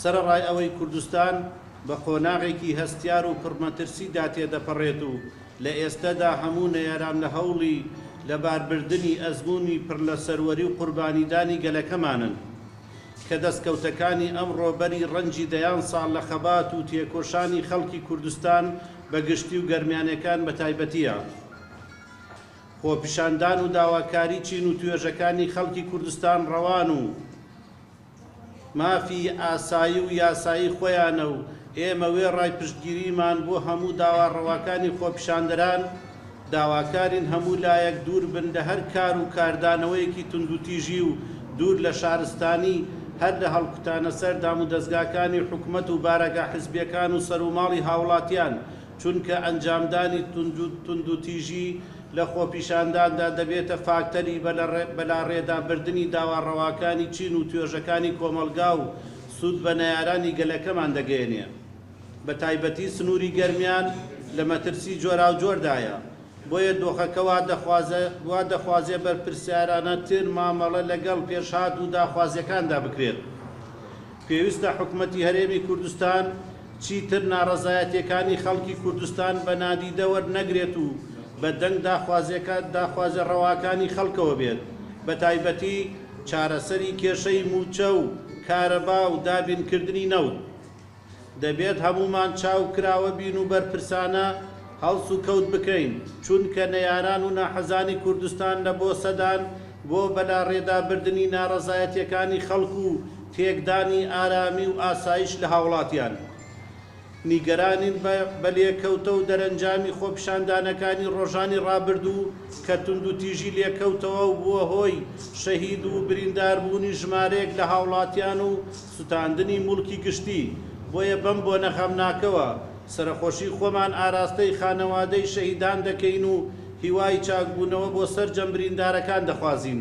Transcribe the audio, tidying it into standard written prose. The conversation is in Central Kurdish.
سەرەڕای ئەوەی کوردستان بە قۆناغێکی هەستیار و پڕمەترسیدا تێدەپەڕێت و لە ئێستادا هەموو نەیاران لە هەوڵی لەباربردنی ئەزموونی پڕ لە سەروەری و قوربانیدانی گەلەکەمانن کە دەستکەوتەکانی ئەمڕۆ بەری ڕەنجی دەیان ساڵ لە خەبات و تێکۆشانی خەڵکی کوردستان بە گشتی و گەرمیانەکان بە تایبەتیە. خۆپیشاندان و داواکاری چین و توێژەکانی خەڵکی کوردستان ڕەوان و مافی ئاسایی و یاسایی خۆیانە و ئێمە وێ ڕای پشتگیریمان بۆ هەموو داواڕەواکانی خۆپیشاندەران داواکارین هەموو لایەک دوور بن لە هەر کار و کاردانەوەیەکی توندوتیژی و دوور لە شارستانی هەر لە هەڵکوتانە سەر دام و دەستگاکانی حکومەت و بارەگا حزبیەکان و سەرۆماڵی هاوڵاتیان چونکە ئەنجامدانی توندوتیژی لە خۆپیشانداندا دەبێتە فاکتەری بەلاڕێدابردنی داواڕەواکانی چین و توێژەکانی کۆمەلگا و سوود بە نەیارانی گەلەکەمان دەگەێنێ. بە تایبەتی سنووری گەرمیان لە مەترسی جۆرا و جۆردایە، بۆیە دۆخەکە وا دەخوازێ بەرپرسیارانە تر مامەڵە لەگەڵ پێشهات و داخوازیەکاندا بکرێت. پێویستە حکوومەتی هەرێمی کوردستان چیتر ناڕەزایەتیەکانی خەڵکی کوردستان بە نادیدە وەرنەگرێت و بە دەنگ داخوازە ڕەواکانی خەڵکەوە بێت، بە تایبەتی چارەسەری کێشەی موچە و کارەبا و دابینکردنی نەوت. دەبێت هەمومان چاو کراوە بین و بەرپرسانە هەڵس و کەوت بکەین، چونکە نەیاران و ناحەزانی کوردستان لە بۆ سەدان بۆ بەلاڕێدابردنی ناڕەزایەتیەکانی خەڵکو و تێکدانی ئارامی و ئاسایش لە هاوڵاتیان. نیگەرانین بە لێکەوتە و دەرەنجامی خۆپیشاندانەکانی ڕۆژانی ڕابردوو کە توندوتیژی لێکەوتەوە و بووە هۆی شەهید و برینداربوونی ژمارەیەک لە هاوڵاتیان و سوتاندنی موڵکی گشتی. بۆیە بەم بۆ نەخەمناکەوە سەرخۆشی خۆمان ئاراستەی خانەوادەی شەهیدان دەکەین و هیوای چاکبوونەوە بۆ سەرجەم بریندارەکان دەخوازین.